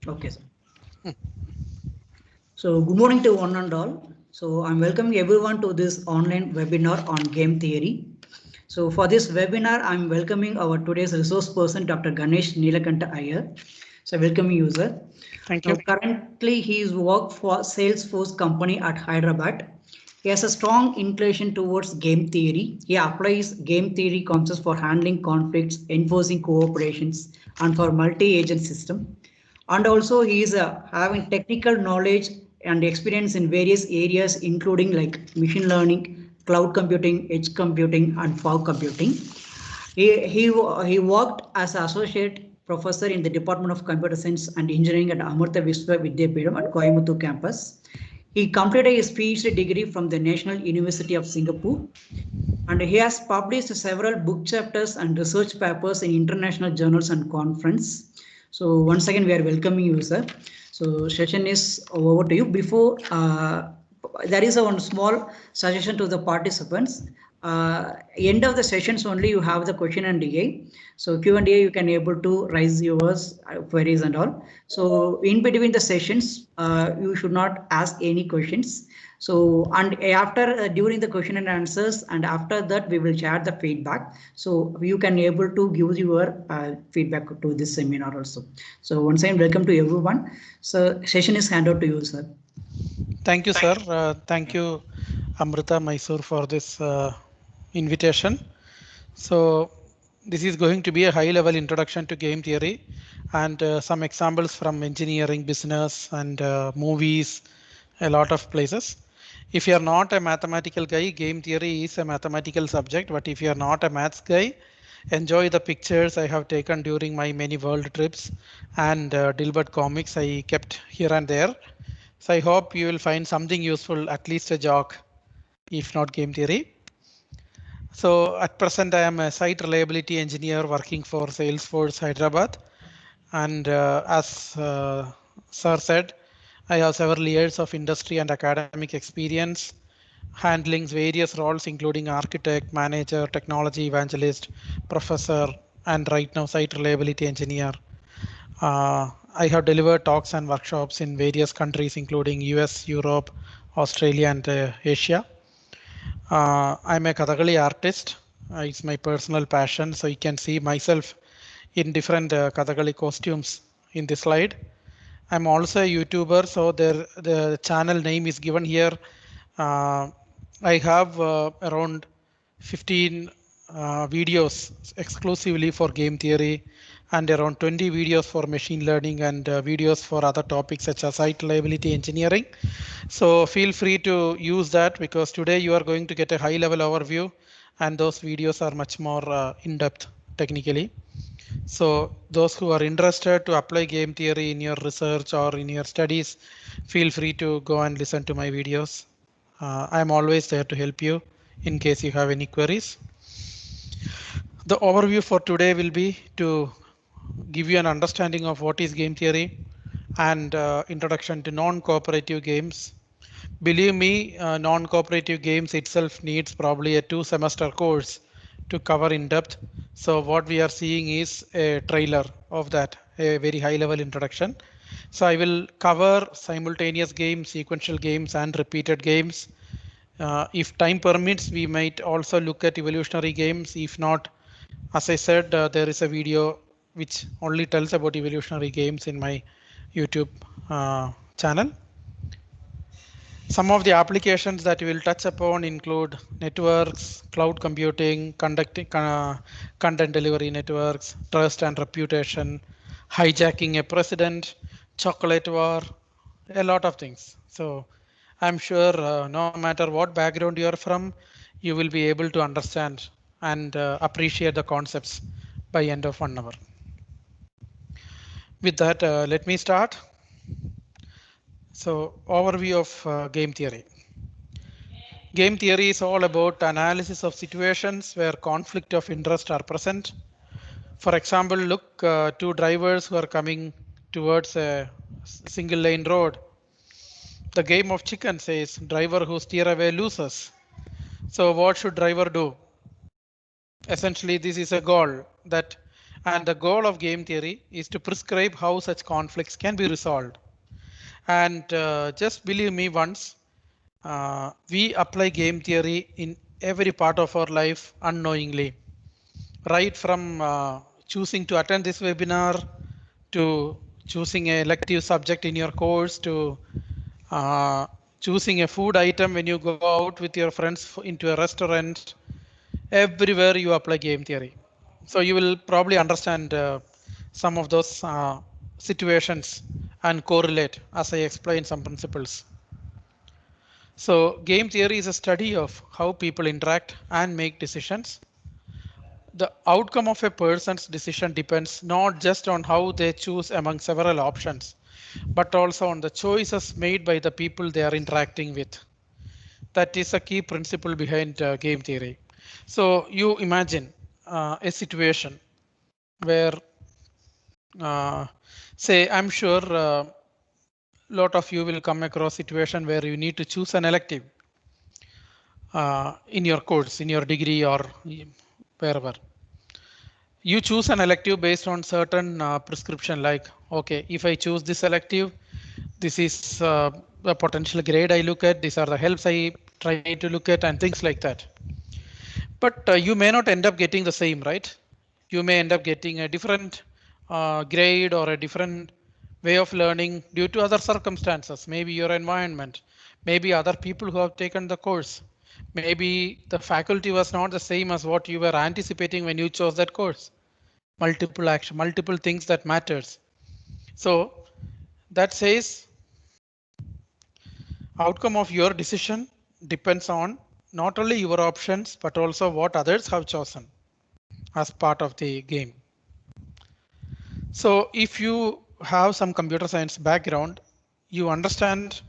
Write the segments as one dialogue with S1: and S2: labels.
S1: Okay, sir. So good morning to one and all. So I'm welcoming everyone to this online webinar on game theory. So for this webinar, I'm welcoming our today's resource person, Dr. Ganesh Nilakanta Iyer. So welcome you, sir.
S2: Thank
S1: Now,
S2: you.
S1: currently, he is work for Salesforce company at Hyderabad. He has a strong inclination towards game theory. He applies game theory concepts for handling conflicts, enforcing cooperations, and for multi-agent system. And also, he is having technical knowledge and experience in various areas, including like machine learning, cloud computing, edge computing, and fog computing. He worked as associate professor in the Department of Computer Science and Engineering at Amartya Visva Vidyapeetham at Coimbatore campus. He completed his PhD degree from the National University of Singapore, and he has published several book chapters and research papers in international journals and conference. So once again, we are welcoming you, sir. So session is over to you. Before there is a one small suggestion to the participants. End of the sessions only you have the question and A. So Q&A you can able to raise yours queries and all. So in between the sessions, you should not ask any questions. So and after during the question and answers and after that we will share the feedback. So you can able to give your feedback to this seminar also. So once again welcome to everyone. So session is handed to you, sir.
S2: Thank you, sir. Thank you, Amrita Mysore, for this invitation. So this is going to be a high-level introduction to game theory and some examples from engineering, business, and movies, a lot of places. If you are not a mathematical guy, game theory is a mathematical subject. But if you are not a maths guy, enjoy the pictures I have taken during my many world trips and Dilbert comics I kept here and there. So I hope you will find something useful, at least a joke, if not game theory. So at present, I am a site reliability engineer working for Salesforce Hyderabad. And as Sir said, I have several years of industry and academic experience handling various roles, including architect, manager, technology evangelist, professor, and right now site reliability engineer. I have delivered talks and workshops in various countries, including US, Europe, Australia, and Asia. I'm a Kathakali artist. It's my personal passion, so you can see myself in different Kathakali costumes in this slide. I'm also a YouTuber, so the channel name is given here. Uh, I have around 15 videos exclusively for game theory and around 20 videos for machine learning and videos for other topics such as site reliability engineering. So feel free to use that because today you are going to get a high level overview and those videos are much more in-depth technically. So those who are interested to apply game theory in your research or in your studies, feel free to go and listen to my videos. I'm always there to help you in case you have any queries. The overview for today will be to give you an understanding of what is game theory and introduction to non-cooperative games. Believe me, non-cooperative games itself needs probably a 2-semester course to cover in depth. So what we are seeing is a trailer of that, a very high level introduction. So I will cover simultaneous games, sequential games, and repeated games. If time permits, we might also look at evolutionary games. If not, as I said, there is a video which only tells about evolutionary games in my YouTube channel. Some of the applications that we will touch upon include networks, cloud computing, content delivery networks, trust and reputation, hijacking a president, chocolate war, a lot of things. So I'm sure no matter what background you are from, you will be able to understand and appreciate the concepts by end of 1 hour. With that, let me start. So overview of game theory. Game theory is all about analysis of situations where conflict of interest are present. For example, look, two drivers who are coming towards a single lane road. The game of chicken says driver who steer away loses. So what should driver do? Essentially, this is a goal that And the goal of game theory is to prescribe how such conflicts can be resolved. And just believe me once, we apply game theory in every part of our life unknowingly. Right from choosing to attend this webinar, to choosing a elective subject in your course, to choosing a food item when you go out with your friends into a restaurant, everywhere you apply game theory. So you will probably understand some of those situations and correlate as I explain some principles. So game theory is a study of how people interact and make decisions. The outcome of a person's decision depends not just on how they choose among several options, but also on the choices made by the people they are interacting with. That is a key principle behind game theory. So you imagine a situation where, say, I'm sure a lot of you will come across situation where you need to choose an elective in your course, in your degree or wherever. You choose an elective based on certain prescription like, okay, if I choose this elective, this is the potential grade I look at, these are the helps I try to look at and things like that. But you may not end up getting the same, right? You may end up getting a different grade or a different way of learning due to other circumstances, maybe your environment, maybe other people who have taken the course. Maybe the faculty was not the same as what you were anticipating when you chose that course. Multiple action, multiple things that matters. So that says outcome of your decision depends on not only your options, but also what others have chosen as part of the game. So if you have some computer science background, you understand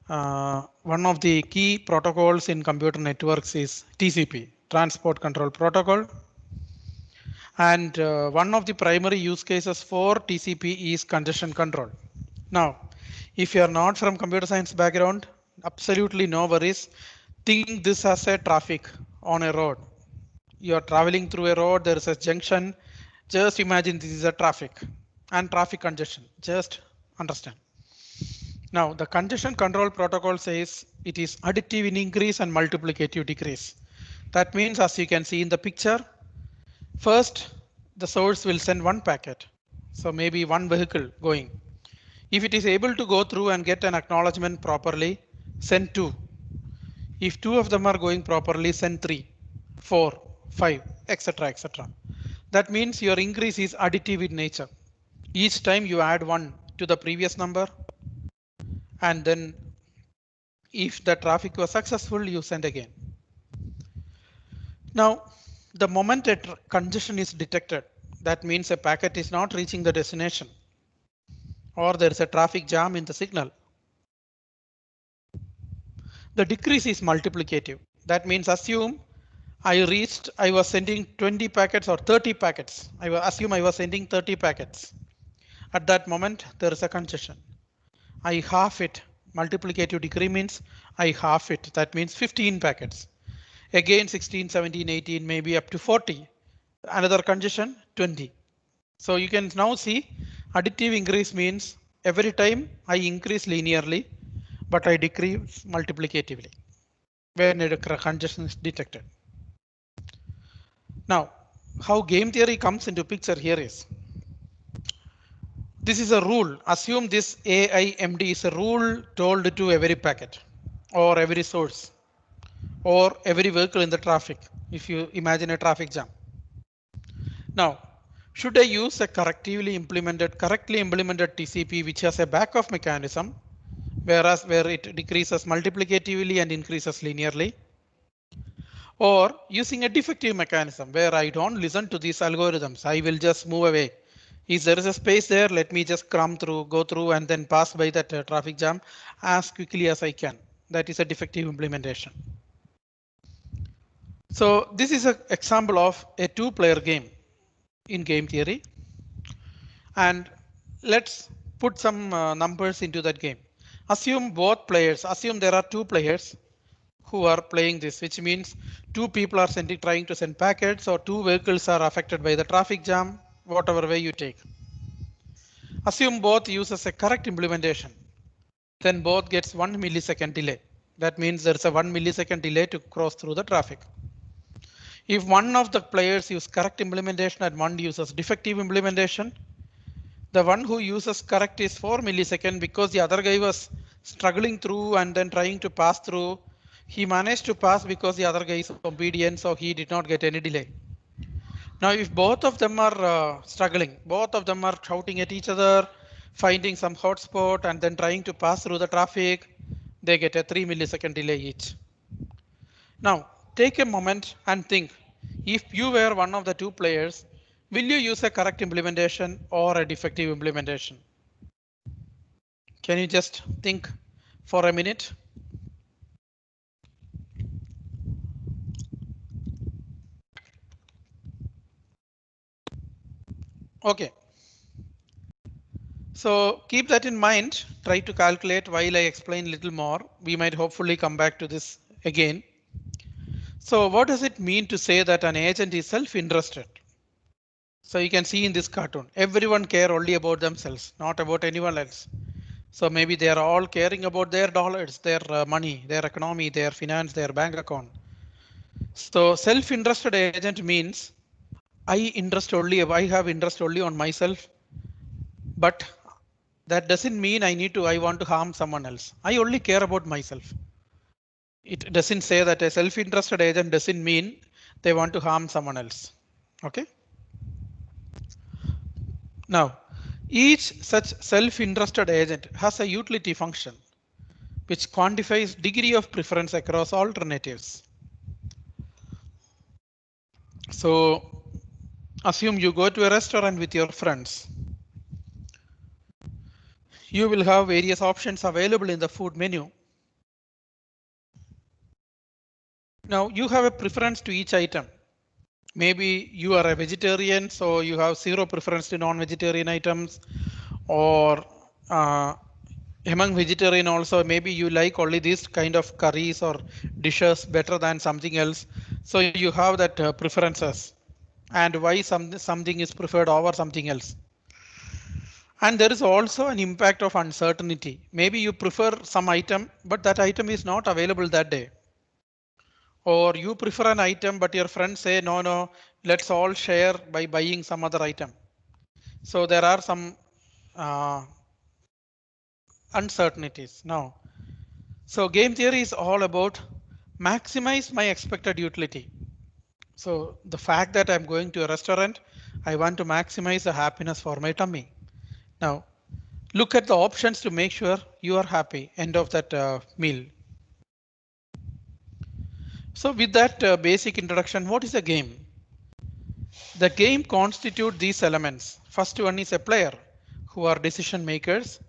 S2: one of the key protocols in computer networks is TCP, Transport Control Protocol. And one of the primary use cases for TCP is congestion control. Now, if you are not from computer science background, absolutely no worries. Think this as a traffic on a road. You are traveling through a road, there is a junction. Just imagine this is a traffic and traffic congestion. Just understand. Now, the congestion control protocol says it is additive in increase and multiplicative decrease. That means, as you can see in the picture, first the source will send one packet. So maybe one vehicle going. If it is able to go through and get an acknowledgement properly, send two. If two of them are going properly, send 3, 4, 5, etc. etc. That means your increase is additive in nature. Each time you add 1 to the previous number, and then if the traffic was successful, you send again. Now, the moment a congestion is detected, that means a packet is not reaching the destination, or there is a traffic jam in the signal. The decrease is multiplicative. That means assume I was sending 20 packets or 30 packets. Assume I was sending 30 packets. At that moment, there is a congestion. I half it. Multiplicative degree means I half it. That means 15 packets. Again 16, 17, 18, maybe up to 40. Another congestion 20. So you can now see additive increase means every time I increase linearly, but I decrease multiplicatively when a congestion is detected. Now, how game theory comes into picture here is, this is a rule. Assume this AIMD is a rule told to every packet or every source or every vehicle in the traffic. If you imagine a traffic jam. Now, should I use a correctly implemented TCP which has a backoff mechanism, where it decreases multiplicatively and increases linearly? Or using a defective mechanism where I don't listen to these algorithms, I will just move away. If there is a space there, let me just go through and then pass by that traffic jam as quickly as I can. That is a defective implementation. So this is an example of a two-player game in game theory. And let's put some numbers into that game. Assume there are two players who are playing this, which means two people are trying to send packets, or two vehicles are affected by the traffic jam. whatever way you take. Assume both uses a correct implementation. Then both gets 1 millisecond delay. That means there's a 1 millisecond delay to cross through the traffic. If one of the players use correct implementation and one uses defective implementation, the one who uses correct is 4 milliseconds because the other guy was struggling through and then trying to pass through. He managed to pass because the other guy is obedient, so he did not get any delay. Now, if both of them are struggling, both of them are shouting at each other, finding some hotspot and then trying to pass through the traffic, they get a 3 millisecond delay each. Now, take a moment and think, if you were one of the two players, will you use a correct implementation or a defective implementation? Can you just think for a minute? Okay. So keep that in mind. Try to calculate while I explain a little more. We might hopefully come back to this again. So what does it mean to say that an agent is self-interested? So you can see in this cartoon, everyone care only about themselves, not about anyone else. So maybe they are all caring about their dollars, their money, their economy, their finance, their bank account. So self-interested agent means I have interest only on myself, but that doesn't mean I want to harm someone else. I only care about myself. It doesn't say that a self-interested agent doesn't mean they want to harm someone else. Okay. Now, each such self-interested agent has a utility function which quantifies degree of preference across alternatives. So assume you go to a restaurant with your friends. You will have various options available in the food menu. Now you have a preference to each item. Maybe you are a vegetarian, so you have zero preference to non-vegetarian items, or among vegetarian also, maybe you like only this kind of curries or dishes better than something else. So you have that preferences and why something is preferred over something else. And there is also an impact of uncertainty. Maybe you prefer some item, but that item is not available that day. Or you prefer an item, but your friends say, no, let's all share by buying some other item. So there are some uncertainties now. So game theory is all about maximize my expected utility. So the fact that I'm going to a restaurant, I want to maximize the happiness for my tummy. Now look at the options to make sure you are happy end of that meal. So with that basic introduction, what is a game? The game constitutes these elements. First one is a player who are decision makers.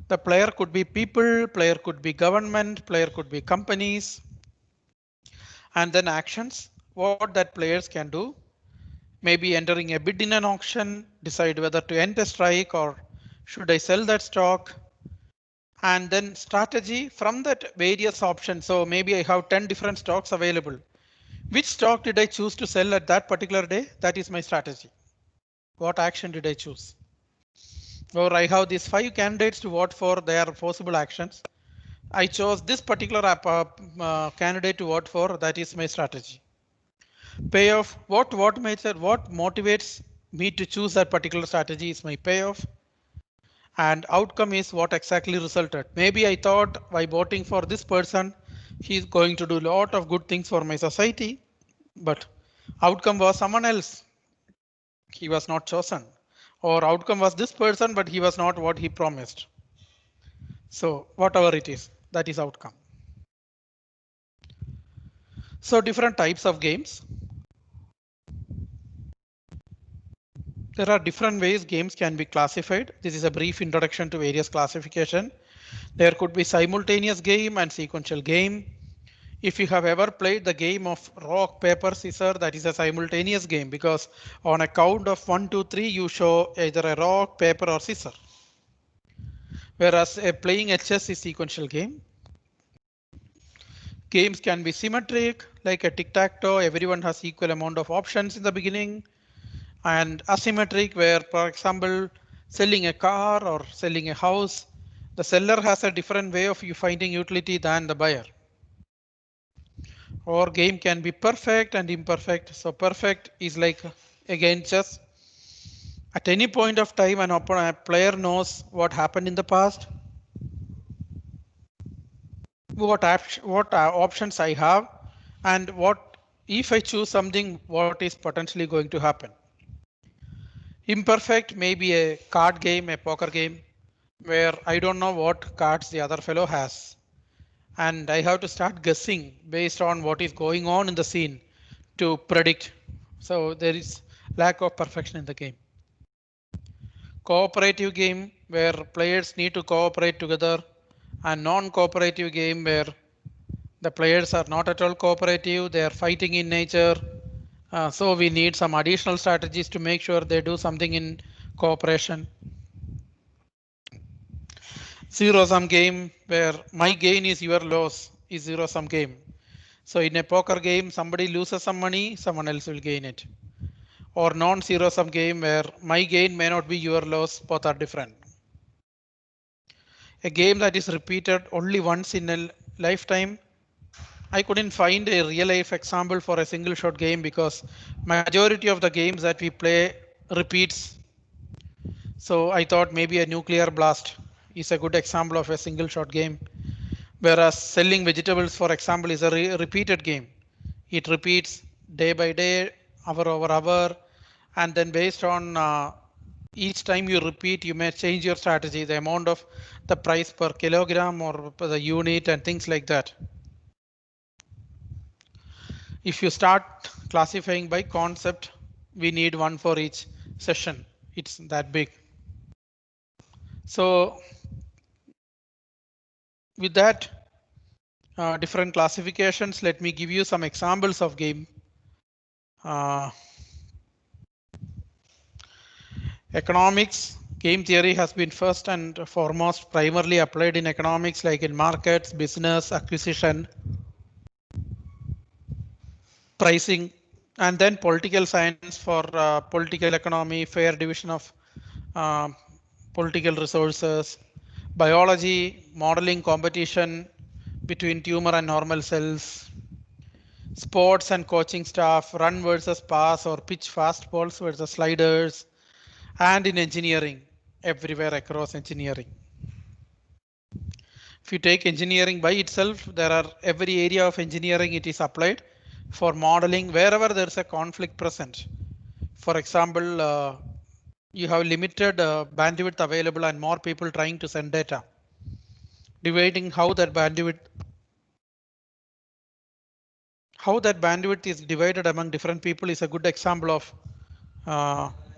S2: The player could be people, player could be government, player could be companies. And then actions, what that players can do. Maybe entering a bid in an auction, decide whether to enter strike or should I sell that stock. And then strategy from that various options. So maybe I have 10 different stocks available. Which stock did I choose to sell at that particular day? That is my strategy. What action did I choose? Or I have these 5 candidates to vote for their possible actions. I chose this particular candidate to vote for. That is my strategy. Payoff. What motivates me to choose that particular strategy is my payoff. And outcome is what exactly resulted. Maybe I thought by voting for this person, he's going to do a lot of good things for my society, but outcome was someone else. He was not chosen. Or outcome was this person, but he was not what he promised. So whatever it is, that is outcome. So different types of games. There are different ways games can be classified. This is a brief introduction to various classification. There could be simultaneous game and sequential game. If you have ever played the game of rock, paper, scissors, that is a simultaneous game because on a count of 1, 2, 3, you show either a rock, paper or scissor. Whereas playing a chess is sequential game. Games can be symmetric, like a tic-tac-toe. Everyone has equal amount of options in the beginning. and asymmetric, where, for example, selling a car or selling a house, the seller has a different way of you finding utility than the buyer. Or game can be perfect and imperfect. So perfect is like, again, chess. At any point of time, a player knows what happened in the past, what options I have, and what if I choose something, what is potentially going to happen. Imperfect may be a card game, a poker game, where I don't know what cards the other fellow has, and I have to start guessing based on what is going on in the scene to predict. So there is lack of perfection in the game. Cooperative game, where players need to cooperate together, and non-cooperative game where the players are not at all cooperative, they are fighting in nature. So we need some additional strategies to make sure they do something in cooperation. Zero sum game, where my gain is your loss, is zero sum game. So in a poker game, somebody loses some money, someone else will gain it. Or non-zero sum game, where my gain may not be your loss, both are different. A game that is repeated only once in a lifetime. I couldn't find a real life example for a single shot game because majority of the games that we play repeats. So I thought maybe a nuclear blast is a good example of a single shot game. Whereas selling vegetables, for example, is a repeated game. It repeats day by day, hour over hour, and then based on each time you repeat, you may change your strategy, the amount of the price per kilogram or per the unit and things like that. If you start classifying by concept, we need one for each session. It's that big. So with that, different classifications, let me give you some examples of game. Economics, game theory has been first and foremost primarily applied in economics, like in markets, business, acquisition, pricing, and then political science for political economy, fair division of uh, political resources, biology, modeling competition between tumor and normal cells, sports and coaching staff, run versus pass or pitch fast balls versus sliders, and in engineering, everywhere across engineering. If you take engineering by itself, there are every area of engineering it is applied for modeling wherever there is a conflict present. For example, you have limited bandwidth available and more people trying to send data. Dividing how that bandwidth is divided among different people is a good example of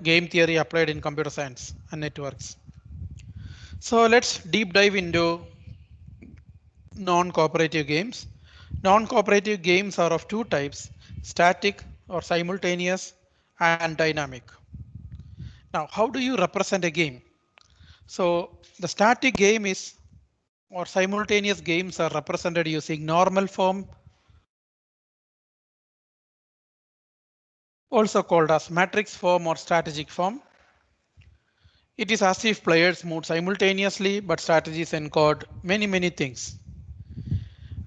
S2: game theory applied in computer science and networks. So let's deep dive into non-cooperative games. Non-cooperative games are of two types: static or simultaneous and dynamic. Now, how do you represent a game? So the static game is, or simultaneous games are represented using normal form, also called as matrix form or strategic form. It is as if players move simultaneously, but strategies encode many things.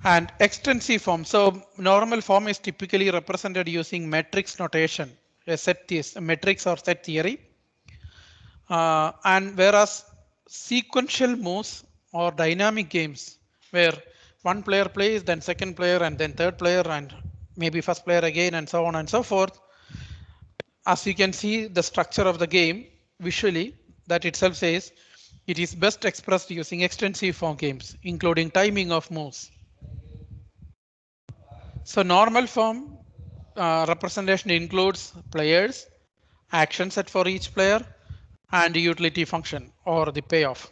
S2: And extensive form. So normal form is typically represented using matrix notation, a matrix or set theory. And whereas sequential moves or dynamic games where one player plays, then second player, and then third player, and maybe first player again, and so on and so forth. As you can see, the structure of the game visually, that itself says it is best expressed using extensive form games, including timing of moves. So normal form representation includes players, action set for each player, and utility function or the payoff.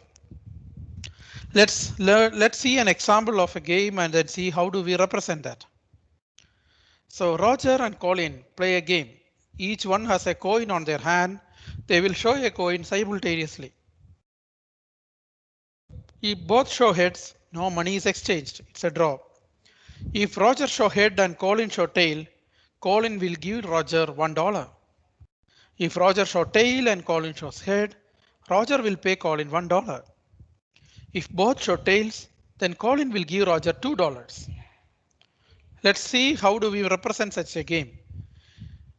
S2: Let's see an example of a game and then see how do we represent that. So Roger and Colin play a game. Each one has a coin on their hand. They will show a coin simultaneously. If both show heads, no money is exchanged. It's a draw. If Roger show head and Colin show tail, Colin will give Roger $1. If Roger shows tail and Colin shows head, Roger will pay Colin $1. If both show tails, then Colin will give Roger $2. Let's see how do we represent such a game.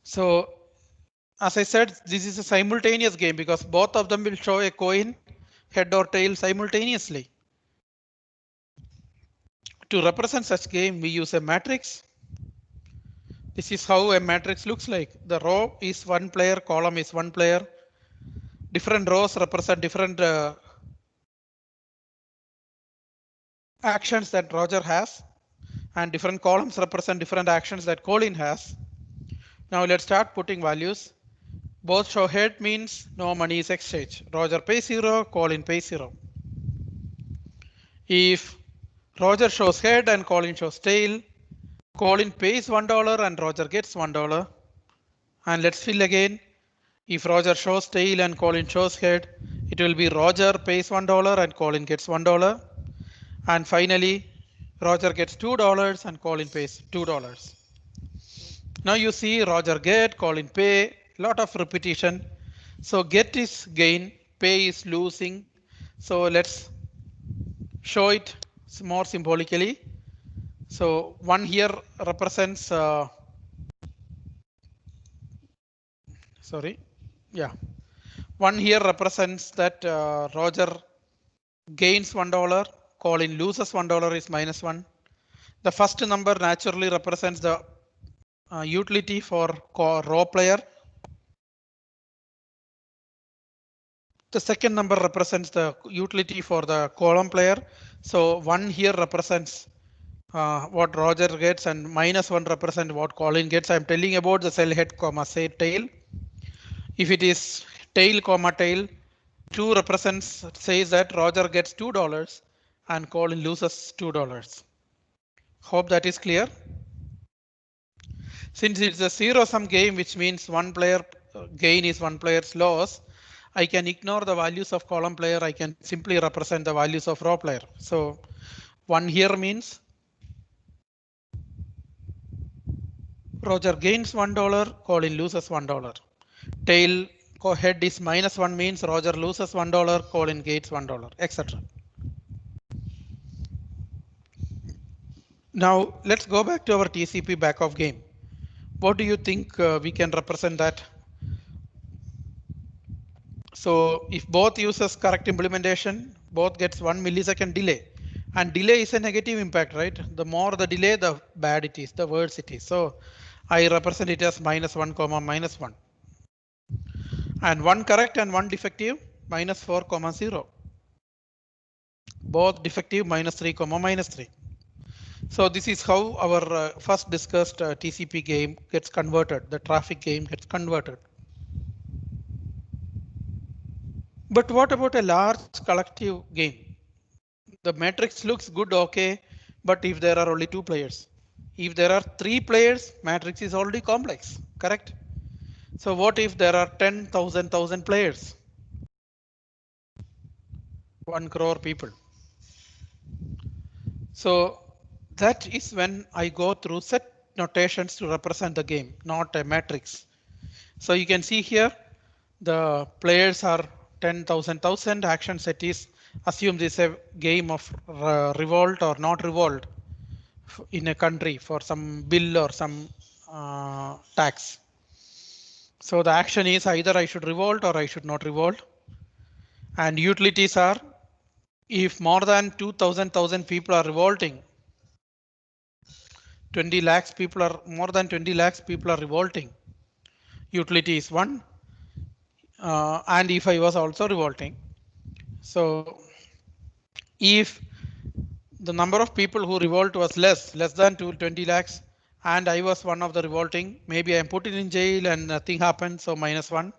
S2: So as I said, this is a simultaneous game because both of them will show a coin, head or tail simultaneously. To represent such game, we use a matrix. This is how a matrix looks like. The row is one player, column is one player. Different rows represent different actions that Roger has, and different columns represent different actions that Colin has. Now let's start putting values. Both show head means no money is exchanged. Roger pays 0, Colin pays 0. If Roger shows head and Colin shows tail, Colin pays $1 and Roger gets $1. And let's fill again. If Roger shows tail and Colin shows head, it will be Roger pays $1 and Colin gets $1. And finally, Roger gets $2 and Colin pays $2. Now you see Roger get, Colin pay, lot of repetition. So get is gain, pay is losing. So let's show it more symbolically. So one here represents, one here represents that Roger gains $1, Colin loses $1 is -1. The first number naturally represents the utility for row player. The second number represents the utility for the column player. So one here represents what Roger gets and -1 represent what Colin gets. I'm telling about the cell head comma say tail. If it is tail comma tail, 2 represents says that Roger gets $2 and Colin loses $2. Hope that is clear. Since it's a zero sum game, which means one player gain is one player's loss, I can ignore the values of column player. I can simply represent the values of row player. So one here means Roger gains $1, Colin loses $1. Tail head is -1 means Roger loses $1, Colin gains $1, etc. Now let's go back to our TCP backoff game. What do you think we can represent that? So if both uses correct implementation, both gets 1 millisecond delay, and delay is a negative impact, right? The more the delay, the bad it is, the worse it is. So I represent it as -1 comma -1, and one correct and one defective -4 comma 0. Both defective -3 comma -3. So this is how our first discussed TCP game gets converted. The traffic game gets converted. But what about a large collective game? The matrix looks good, okay, but if there are only 2 players, if there are 3 players, matrix is already complex, correct? So what if there are 10,000 players? 1 crore people. So that is when I go through set notations to represent the game, not a matrix. So you can see here the players are 10,000 action set is assume this is a game of revolt or not revolt in a country for some bill or some tax. So the action is either I should revolt or I should not revolt. And utilities are if more than 2,000 people are revolting, 20 lakhs people are more than 20 lakhs people are revolting. Utility is 1. And if I was also revolting. So if the number of people who revolt was less than 20 lakhs, and I was one of the revolting, maybe I'm put in jail and nothing happened, so -1.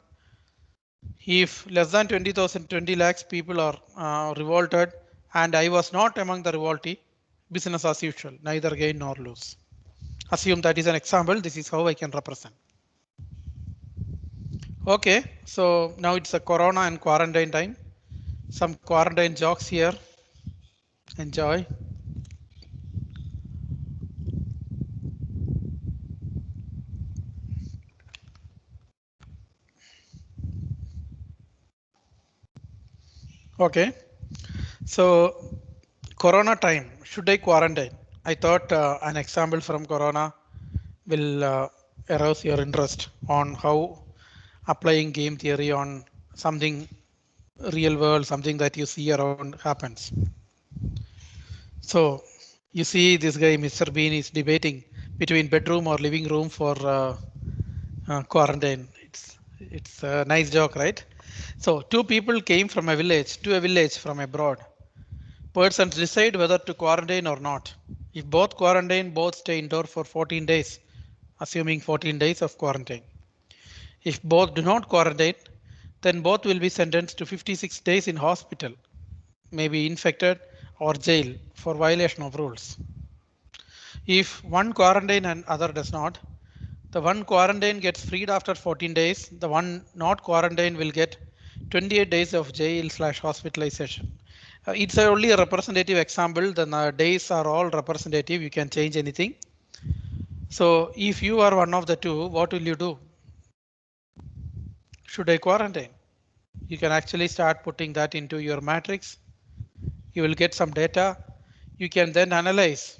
S2: If less than 20 lakhs people are revolted, and I was not among the revoltee, business as usual, neither gain nor lose. Assume that is an example. This is how I can represent. Okay, so now it's a corona and quarantine time. Some quarantine jokes here. Enjoy. Okay. So Corona time, should I quarantine? I thought an example from Corona will arouse your interest on how applying game theory on something real world, something that you see around happens. So you see this guy, Mr. Bean, is debating between bedroom or living room for quarantine. It's a nice joke, right? So two people came from a village to a village from abroad. Persons decide whether to quarantine or not. If both quarantine, both stay indoor for 14 days, assuming 14 days of quarantine. If both do not quarantine, then both will be sentenced to 56 days in hospital, maybe infected or jail for violation of rules. If one quarantine and other does not, the one quarantine gets freed after 14 days. The one not quarantine will get 28 days of jail slash hospitalization. It's only a representative example. The days are all representative. You can change anything. So if you are one of the two, what will you do? Should I quarantine? You can actually start putting that into your matrix. You will get some data. You can then analyze.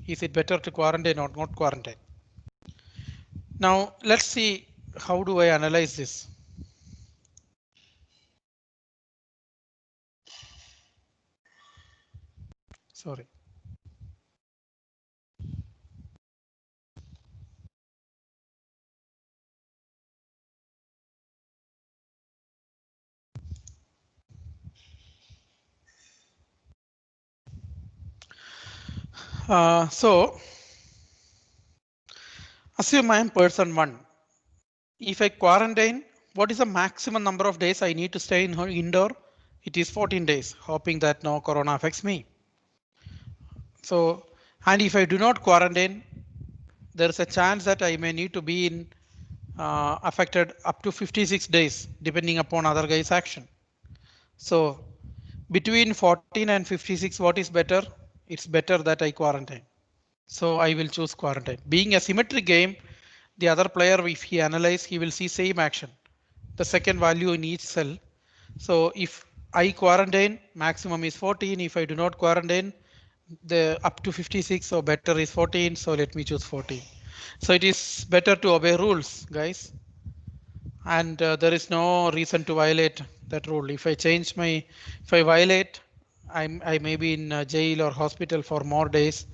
S2: Is it better to quarantine or not quarantine? Now let's see, how do I analyze this? Sorry. So assume I am person one. If I quarantine, what is the maximum number of days I need to stay in indoor? It is 14 days, hoping that no corona affects me. So, and if I do not quarantine, there is a chance that I may need to be in affected up to 56 days, depending upon other guy's action. So between 14 and 56, what is better? It's better that I quarantine. So I will choose quarantine. Being a symmetric game, the other player, if he analyze, he will see same action, the second value in each cell. So if I quarantine, maximum is 14. If I do not quarantine, the up to 56 or better is 14. So let me choose 14. So it is better to obey rules, guys. And there is no reason to violate that rule. If I violate, I may be in jail or hospital for more days,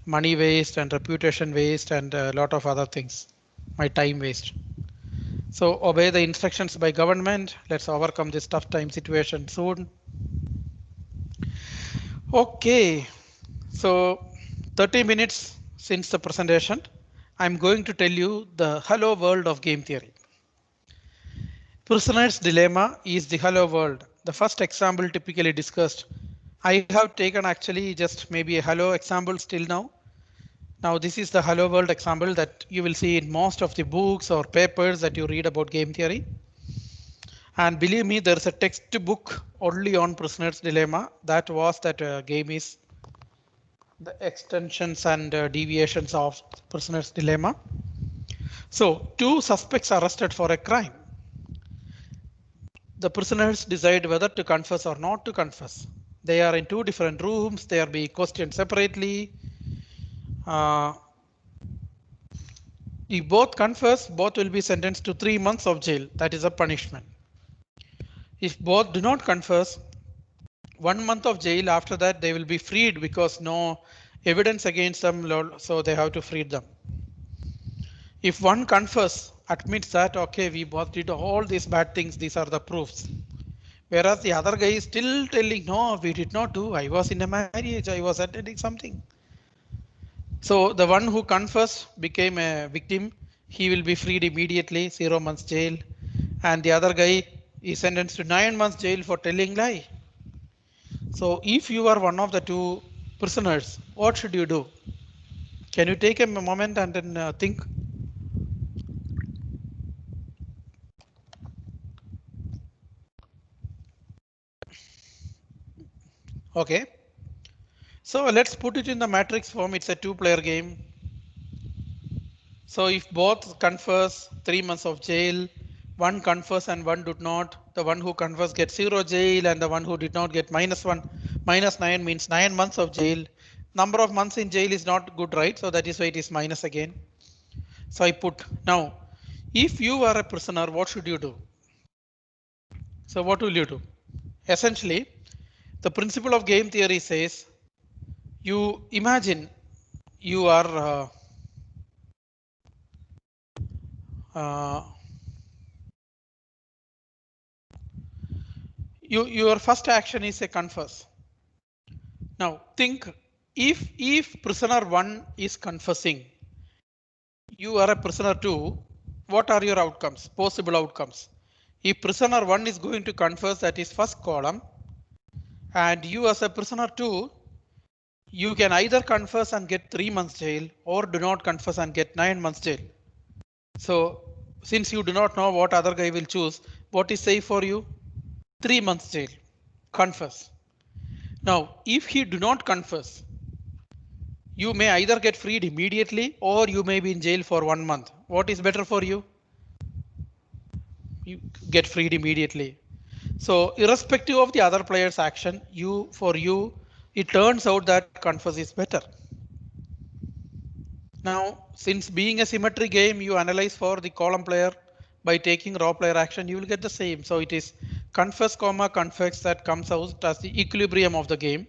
S2: money waste and reputation waste and a lot of other things, my time waste. So obey the instructions by government. Let's overcome this tough time situation soon. Okay, so 30 minutes since the presentation, I'm going to tell you the hello world of game theory. Prisoner's dilemma is the hello world. The first example typically discussed. I have taken actually just maybe a hello example still now. Now this is the hello world example that you will see in most of the books or papers that you read about game theory. And believe me, there's a textbook only on prisoner's dilemma. That was that game is the extensions and deviations of prisoner's dilemma. So two suspects arrested for a crime. The prisoners decide whether to confess or not to confess. They are in two different rooms. They are being questioned separately. If both confess, both will be sentenced to 3 months of jail. That is a punishment. If both do not confess, 1 month of jail. After that, they will be freed because no evidence against them. So they have to free them. If one confess, admits that, okay, we both did all these bad things. These are the proofs. Whereas the other guy is still telling, no, we did not do. I was in a marriage. I was attending something. So the one who confessed became a victim. He will be freed immediately, 0 months jail. And the other guy is sentenced to 9 months jail for telling lie. So if you are one of the two prisoners, what should you do? Can you take a moment and then think? Okay. So let's put it in the matrix form. It's a two-player game. So if both confess, 3 months of jail, one confers and one did not. The one who confers gets 0 jail and the one who did not get -1. -9 means 9 months of jail. Number of months in jail is not good, right? So that is why it is minus again. So I put now, if you are a prisoner, what should you do? So what will you do? Essentially, the principle of game theory says you imagine you are your first action is a confess. Now think, if prisoner 1 is confessing, you are a prisoner 2, what are your outcomes, possible outcomes? If prisoner 1 is going to confess, that is first column, and you as a prisoner 2, you can either confess and get 3 months jail or do not confess and get 9 months jail. So since you do not know what other guy will choose, what is safe for you? 3 months jail. Confess. Now, if he do not confess, you may either get freed immediately or you may be in jail for 1 month. What is better for you? You get freed immediately. So irrespective of the other player's action, for you, it turns out that confess is better. Now, since being a symmetry game, you analyze for the column player by taking raw player action, you will get the same. So it is confess, confess that comes out as the equilibrium of the game.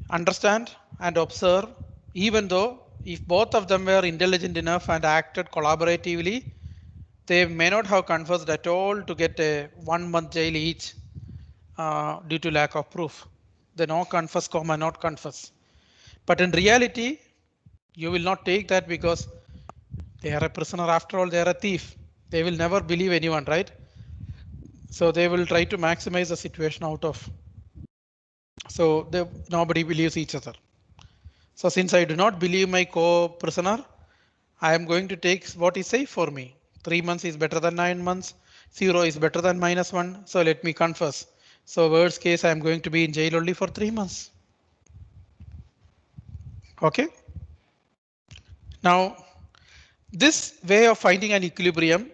S2: Understand and observe, even though if both of them were intelligent enough and acted collaboratively, they may not have confessed at all to get a 1 month jail each due to lack of proof. They no confess, not confess. But in reality, you will not take that because they are a prisoner. After all, they are a thief. They will never believe anyone, right? So they will try to maximize the situation out of. So nobody believes each other. So since I do not believe my co-prisoner, I am going to take what is safe for me. 3 months is better than 9 months. 0 is better than -1. So let me confess. So worst case, I am going to be in jail only for 3 months. Okay. Now, this way of finding an equilibrium,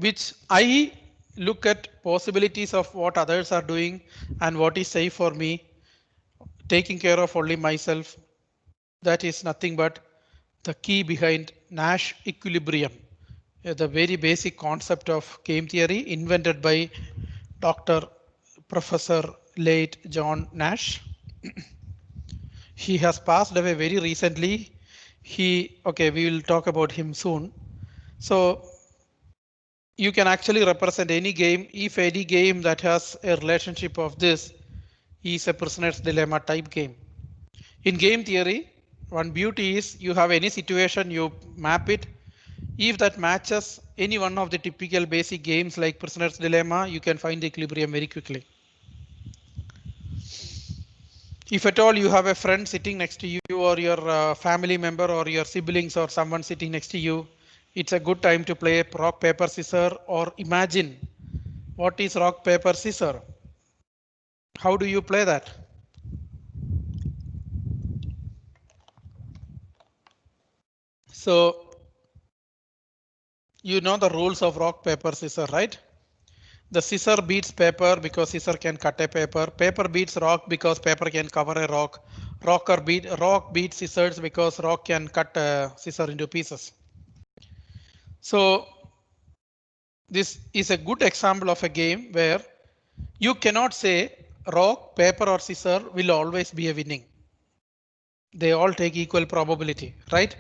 S2: which I look at possibilities of what others are doing and what is safe for me, taking care of only myself, that is nothing but the key behind Nash equilibrium, the very basic concept of game theory invented by Dr. Professor late John Nash. He has passed away very recently. We will talk about him soon. So you can actually represent any game. If any game that has a relationship of this is a prisoner's dilemma type game. In game theory, one beauty is you have any situation, you map it. If that matches any one of the typical basic games like prisoner's dilemma, you can find the equilibrium very quickly. If at all you have a friend sitting next to you or your family member or your siblings or someone sitting next to you, it's a good time to play rock, paper, scissors, or imagine what is rock, paper, scissors. How do you play that? So you know the rules of rock, paper, scissors, right? The scissor beats paper because scissor can cut a paper. Paper beats rock because paper can cover a rock. Rock beats scissors because rock can cut a scissor into pieces. So this is a good example of a game where you cannot say rock, paper, or scissor will always be a winning. They all take equal probability, right?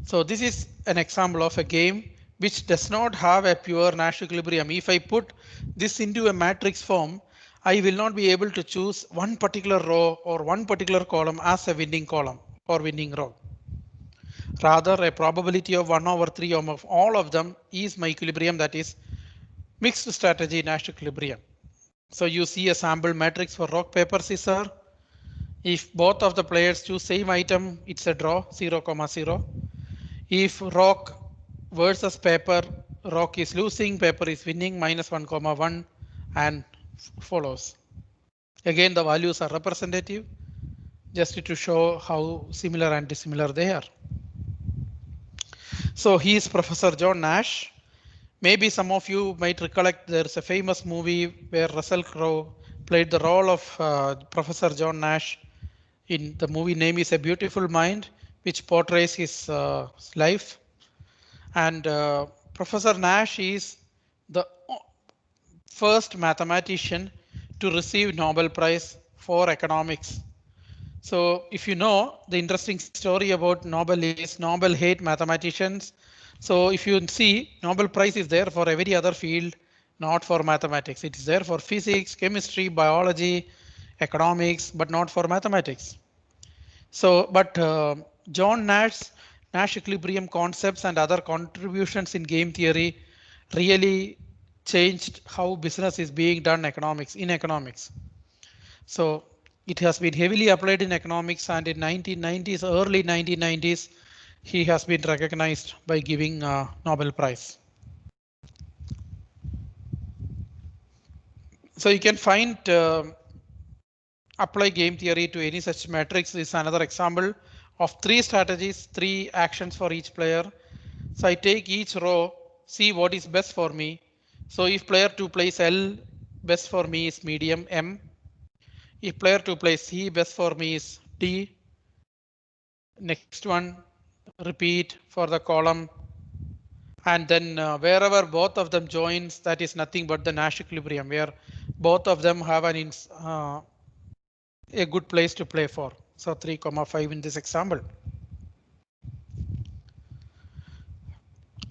S2: So this is an example of a game which does not have a pure Nash equilibrium. If I put this into a matrix form, I will not be able to choose one particular row or one particular column as a winning column or winning row. Rather, a probability of 1/3 of all of them is my equilibrium, that is mixed strategy Nash equilibrium. So you see a sample matrix for rock, paper, scissors. If both of the players choose same item, it's a draw, 0, 0. If rock versus paper, rock is losing, paper is winning, -1, 1, and follows. Again, the values are representative just to show how similar and dissimilar they are. So he is Professor John Nash. Maybe some of you might recollect there's a famous movie where Russell Crowe played the role of Professor John Nash. In the movie name is A Beautiful Mind, which portrays his life. And Professor Nash is the first mathematician to receive Nobel Prize for economics. So if you know, the interesting story about Nobel is Nobel hate mathematicians. So if you see, Nobel Prize is there for every other field, not for mathematics. It is there for physics, chemistry, biology, economics, but not for mathematics. So, but John Nash equilibrium concepts and other contributions in game theory really changed how business is being done in economics. So it has been heavily applied in economics, and in 1990s, early 1990s, he has been recognized by giving a Nobel Prize. So you can find apply game theory to any such matrix is another example of 3 strategies, 3 actions for each player. So I take each row, see what is best for me. So if player 2 plays L, best for me is medium M. If player 2 plays C, best for me is D. Next one, repeat for the column. And then wherever both of them joins, that is nothing but the Nash equilibrium, where both of them have a good place to play for. So 3,5 in this example.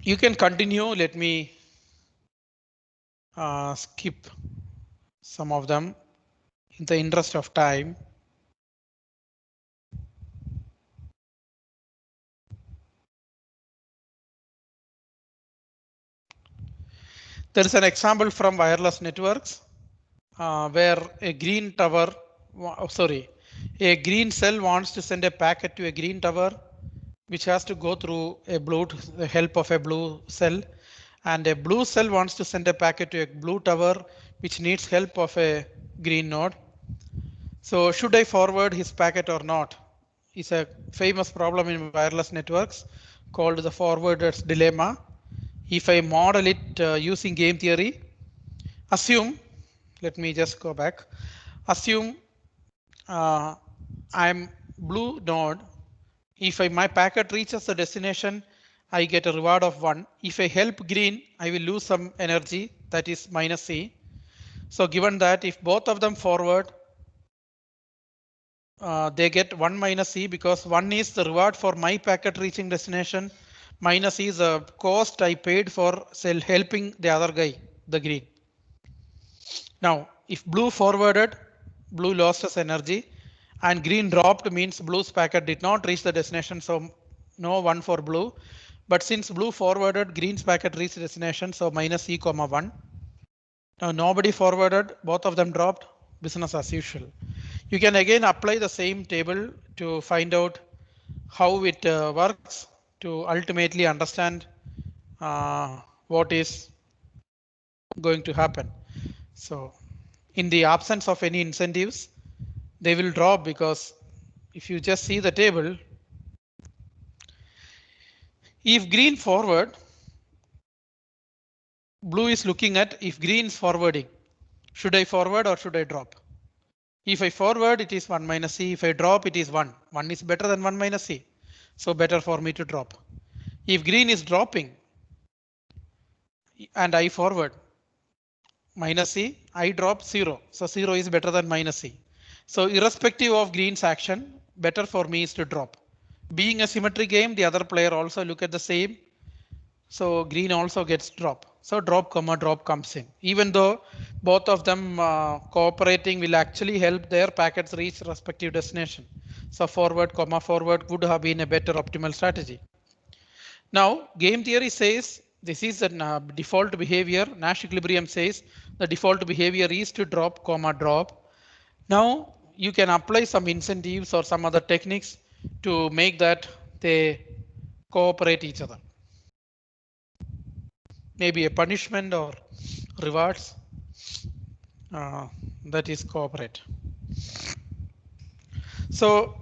S2: You can continue. Let me skip some of them in the interest of time. There is an example from wireless networks where a green tower, a green cell wants to send a packet to a green tower, which has to go through the help of a blue cell, and a blue cell wants to send a packet to a blue tower, which needs help of a green node. So should I forward his packet or not? Is a famous problem in wireless networks called the forwarder's dilemma. If I model it using game theory, assume, let me just go back, assume I'm blue node. If my packet reaches the destination, I get a reward of 1. If I help green, I will lose some energy, that is minus C. So given that if both of them forward, they get 1 minus C, because 1 is the reward for my packet reaching destination, minus C is the cost I paid for helping the other guy, the green. Now, if blue forwarded, blue lost its energy, and green dropped means blue's packet did not reach the destination, so no 1 for blue. But since blue forwarded, green's packet reached destination, so minus C comma 1. Now nobody forwarded, both of them dropped, business as usual. You can again apply the same table to find out how it works to ultimately understand what is going to happen. So in the absence of any incentives, they will drop, because if you just see the table, if green forward, blue is looking at if green is forwarding, should I forward or should I drop? If I forward, it is 1 minus C. If I drop, it is 1. 1 is better than 1 minus C. So better for me to drop. If green is dropping and I forward, minus C, I drop 0. So 0 is better than minus C. So irrespective of green's action, better for me is to drop. Being a symmetry game, the other player also look at the same. So green also gets drop. So drop comma drop comes in. Even though both of them cooperating will actually help their packets reach respective destination. So forward comma forward would have been a better optimal strategy. Now game theory says this is the default behavior. Nash equilibrium says the default behavior is to drop comma drop. Now you can apply some incentives or some other techniques to make that they cooperate each other. Maybe a punishment or rewards that is cooperate. So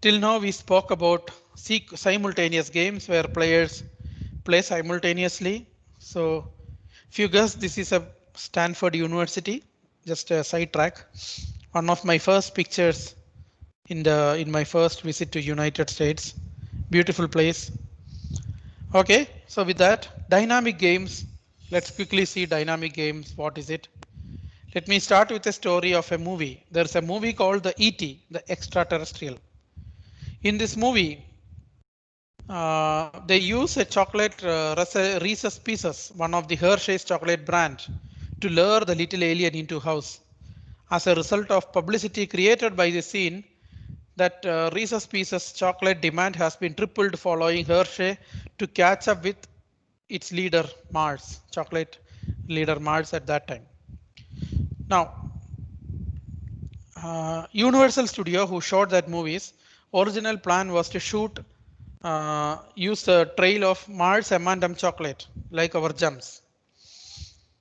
S2: till now we spoke about simultaneous games where players play simultaneously. So If you guess, this is a Stanford University, just a sidetrack. One of my first pictures in my first visit to United States. Beautiful place. Okay, so with that, dynamic games. Let's quickly see dynamic games. What is it? Let me start with a story of a movie. There's a movie called the E.T., the Extraterrestrial. In this movie, they use a chocolate Reese's Pieces, one of the Hershey's chocolate brand, to lure the little alien into house. As a result of publicity created by the scene, that Reese's Pieces chocolate demand has been tripled following Hershey to catch up with its leader Mars, chocolate leader Mars at that time. Now, Universal Studio, who shot that movies, original plan was to shoot, use the trail of Mars M&M chocolate, like our gems.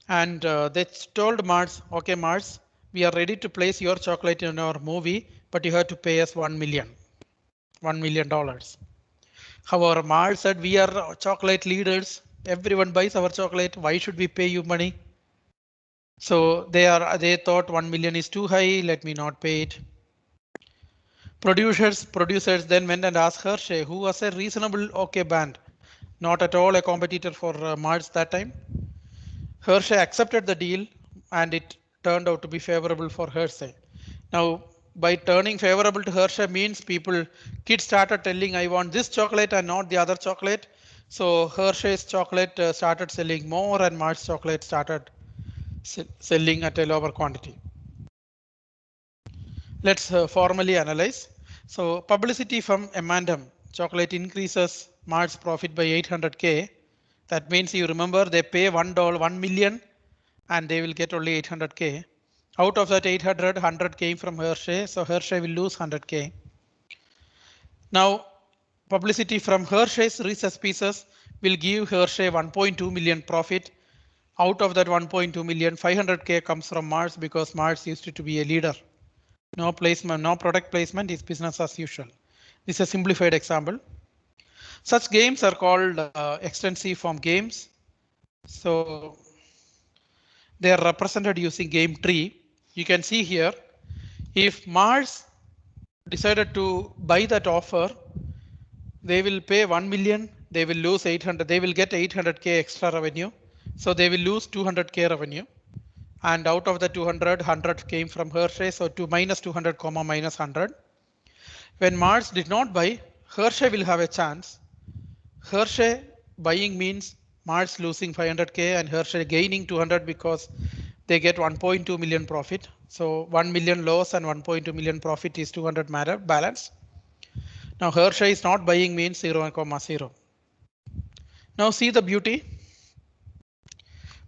S2: And they told Mars, okay, Mars, we are ready to place your chocolate in our movie, but you have to pay us $1 million. However, Mars said, we are chocolate leaders. Everyone buys our chocolate. Why should we pay you money? So they thought 1 million is too high. Let me not pay it. Producers then went and asked Hershey, who was a reasonable okay band, not at all a competitor for Mars that time. Hershey accepted the deal, and it turned out to be favorable for Hershey. Now, by turning favorable to Hershey means kids started telling, I want this chocolate and not the other chocolate. So Hershey's chocolate started selling more, and Mars chocolate started selling at a lower quantity. Let's formally analyze. So publicity from M&M chocolate increases Mars profit by 800K. That means you remember they pay $1 million and they will get only 800K. Out of that 800, 100 came from Hershey, so Hershey will lose 100K. Now, publicity from Hershey's Reese's Pieces will give Hershey 1.2 million profit. Out of that 1.2 million, 500K comes from Mars because Mars used to be a leader. No placement, no product placement is business as usual. This is a simplified example. Such games are called extensive form games. So they are represented using game tree. You can see here, if Mars decided to buy that offer, they will pay 1 million, they will lose 800, they will get 800K extra revenue. So they will lose 200K revenue. And out of the 200, 100 came from Hershey, so to minus 200, comma minus 100. When Mars did not buy, Hershey will have a chance. Hershey buying means Mars losing 500K and Hershey gaining 200 because they get 1.2 million profit. So 1 million loss and 1.2 million profit is 200 matter balance. Now Hershey is not buying means 0,0. Now see the beauty.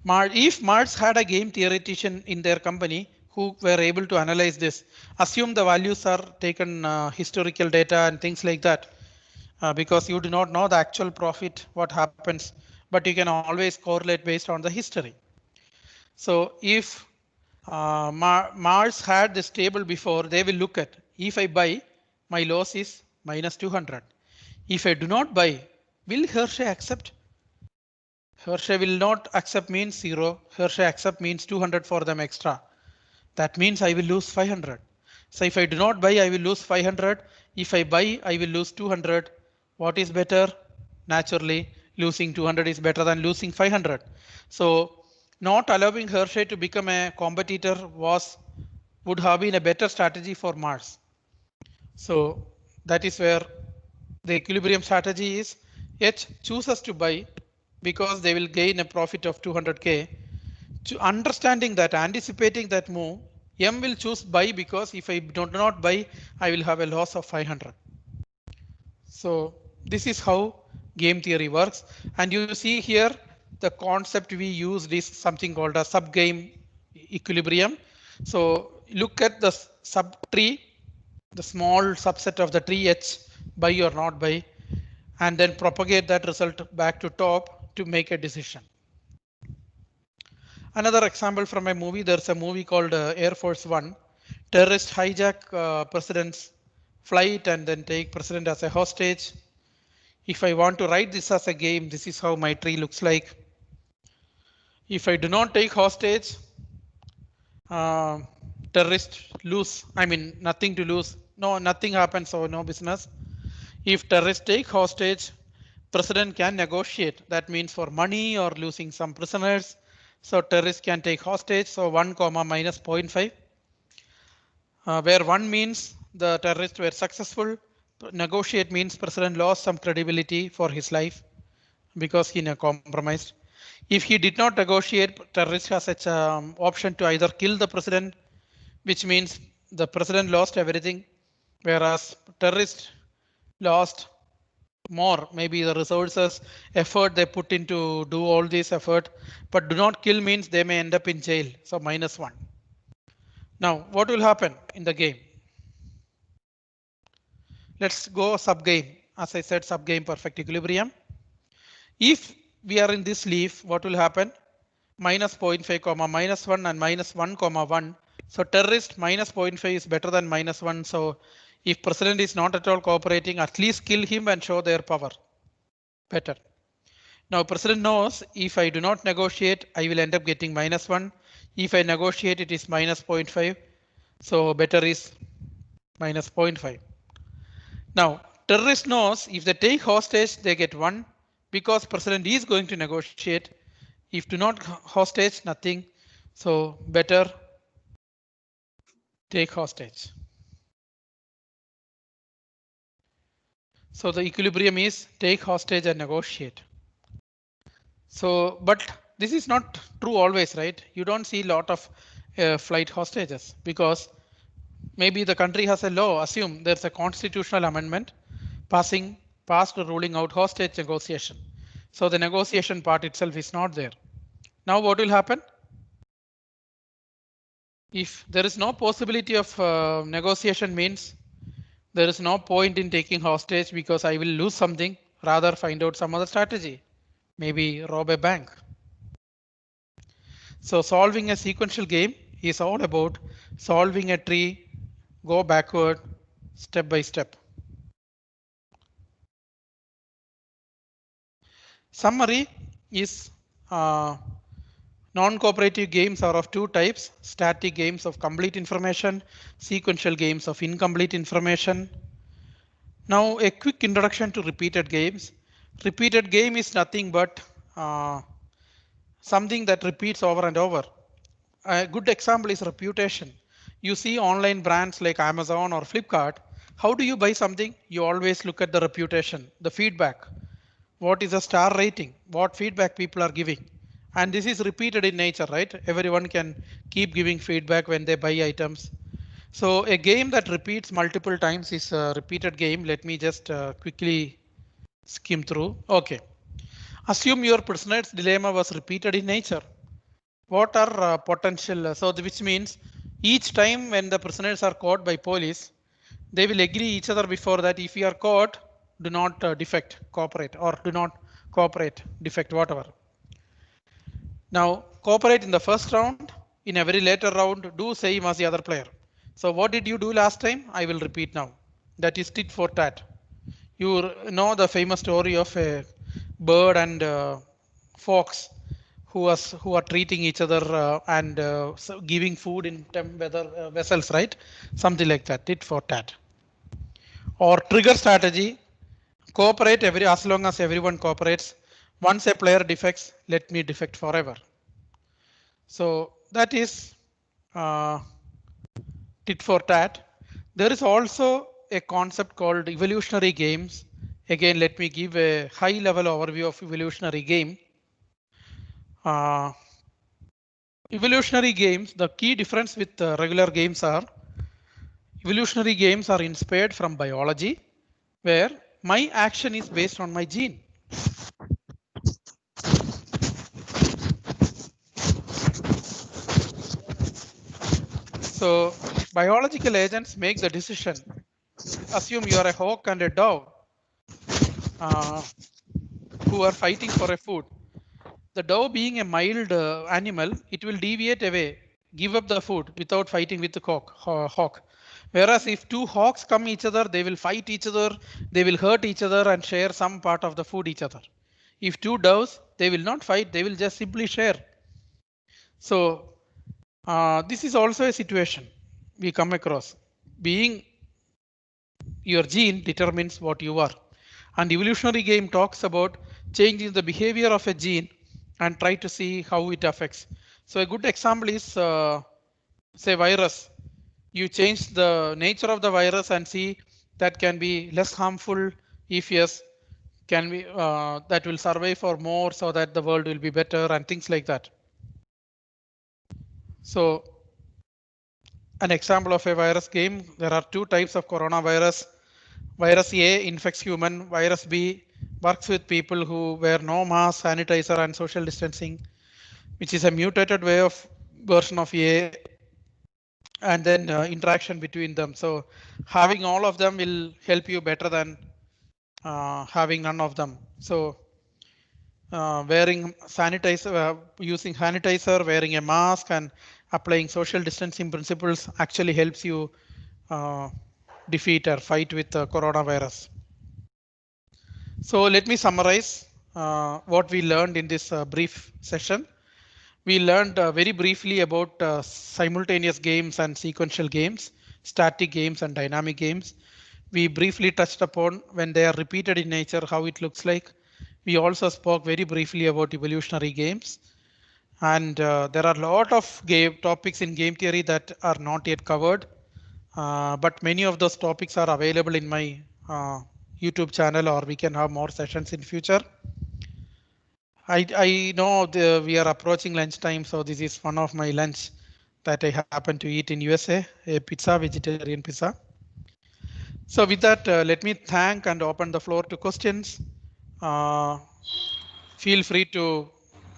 S2: If Mars had a game theoretician in their company who were able to analyze this, assume the values are taken historical data and things like that, because you do not know the actual profit, what happens, but you can always correlate based on the history. So if Mars had this table before, they will look at, if I buy, my loss is minus 200. If I do not buy, will Hershey accept? Hershey will not accept means 0. Hershey accept means 200 for them extra. That means I will lose 500. So if I do not buy, I will lose 500. If I buy, I will lose 200. What is better? Naturally, losing 200 is better than losing 500. So not allowing Hershey to become a competitor would have been a better strategy for Mars. So that is where the equilibrium strategy is. H chooses to buy because they will gain a profit of 200K. To understanding that, anticipating that move, M will choose buy because if I do not buy, I will have a loss of 500. So this is how game theory works. And you see here, the concept we used is something called a subgame equilibrium. So look at the subtree, the small subset of the tree H, buy or not buy, and then propagate that result back to top to make a decision. Another example from a movie, there's a movie called Air Force One. Terrorists hijack president's flight and then take president as a hostage. If I want to write this as a game, this is how my tree looks like. If I do not take hostage, terrorists lose. I mean, nothing to lose. No, nothing happens, so no business. If terrorists take hostage, president can negotiate. That means for money or losing some prisoners. So terrorists can take hostage. So 1 comma minus 0.5. Where 1 means the terrorists were successful. Negotiate means president lost some credibility for his life because he compromised. If he did not negotiate, terrorist has such an option to either kill the president, which means the president lost everything, whereas terrorist lost more, maybe the resources, effort they put into do all this effort, but do not kill means they may end up in jail. So -1. Now, what will happen in the game? Let's go sub game. As I said, sub game perfect equilibrium. If we are in this leaf, what will happen? Minus 0.5 comma -1 and -1 comma 1. So terrorist minus 0.5 is better than -1. So if president is not at all cooperating, at least kill him and show their power. Better. Now president knows if I do not negotiate, I will end up getting -1. If I negotiate, it is minus 0.5. So better is minus 0.5. Now terrorist knows if they take hostage, they get 1 because president is going to negotiate. If do not hostage, nothing. So better take hostage. So the equilibrium is take hostage and negotiate. So, but this is not true always, right? You don't see a lot of flight hostages because maybe the country has a law. Assume there's a constitutional amendment passed ruling out hostage negotiation. So the negotiation part itself is not there. Now what will happen? If there is no possibility of negotiation means there is no point in taking hostage because I will lose something, rather find out some other strategy, maybe rob a bank. So solving a sequential game is all about solving a tree, go backward step by step. Summary is non-cooperative games are of two types: static games of complete information, sequential games of incomplete information. Now a quick introduction to repeated games. Repeated game is nothing but something that repeats over and over. A good example is reputation. You see online brands like Amazon or Flipkart. How do you buy something? You always look at the reputation, the feedback. What is the star rating? What feedback people are giving? And this is repeated in nature, right? Everyone can keep giving feedback when they buy items. So a game that repeats multiple times is a repeated game. Let me just quickly skim through. Okay. Assume your prisoner's dilemma was repeated in nature. What are potential? So which means each time when the prisoners are caught by police, they will agree each other before that if you are caught, do not defect, cooperate, or do not cooperate, defect, whatever. Now cooperate in the first round. In every later round, do same as the other player. So what did you do last time? I will repeat now. That is tit for tat. You know the famous story of a bird and fox who are treating each other and so giving food in weather vessels, right? Something like that, tit for tat. Or trigger strategy, cooperate as long as everyone cooperates. Once a player defects, let me defect forever. So that is tit for tat. There is also a concept called evolutionary games. Again, let me give a high level overview of evolutionary game. Evolutionary games, the key difference with regular games are evolutionary games are inspired from biology, where my action is based on my gene. So biological agents make the decision. Assume you are a hawk and a dove who are fighting for a food. The dove being a mild animal, it will deviate away, give up the food without fighting with the hawk. Whereas if two hawks come each other, they will fight each other, they will hurt each other and share some part of the food each other. If two doves, they will not fight, they will just simply share. So this is also a situation we come across. Being your gene determines what you are. And evolutionary game talks about changing the behavior of a gene and try to see how it affects. So a good example is say virus. You change the nature of the virus and see that can be less harmful. If yes, can we that will survive for more so that the world will be better and things like that. So an example of a virus game, there are two types of coronavirus. Virus A infects human, virus B works with people who wear no mask, sanitizer and social distancing, which is a mutated way of version of A, and then interaction between them. So having all of them will help you better than having none of them. So wearing sanitizer, using sanitizer, wearing a mask and applying social distancing principles actually helps you uh, defeat or fight with the coronavirus. So let me summarize what we learned in this brief session. We learned very briefly about simultaneous games and sequential games, static games and dynamic games. We briefly touched upon when they are repeated in nature, how it looks like. We also spoke very briefly about evolutionary games. And there are a lot of game topics in game theory that are not yet covered. But many of those topics are available in my YouTube channel, or we can have more sessions in future. I know we are approaching lunchtime, so this is one of my lunch that I happen to eat in USA, a pizza, vegetarian pizza. So with that, let me thank and open the floor to questions. Feel free to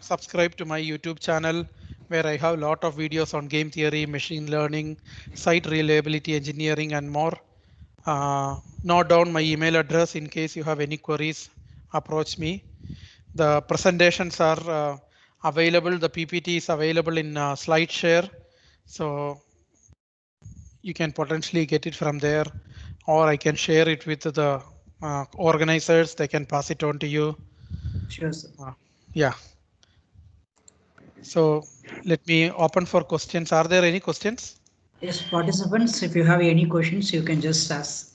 S2: subscribe to my YouTube channel, where I have a lot of videos on game theory, machine learning, site reliability engineering, and more. Note down my email address in case you have any queries, approach me. The presentations are available. The PPT is available in SlideShare. So you can potentially get it from there, or I can share it with the organizers. They can pass it on to you.
S1: Sure, sir.
S2: Yeah. So let me open for questions. Are there any questions?
S1: Yes, participants, if you have any questions, you can just ask.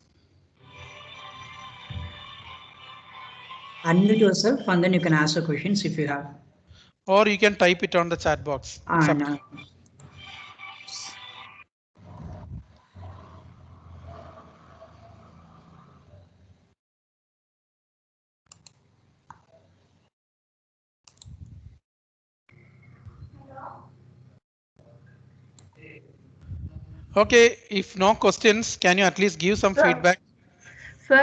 S1: Unmute yourself and then you can ask the questions if you have.
S2: Or you can type it on the chat box. It's up to you. Okay, if no questions, can you at least give some feedback?
S3: Sir,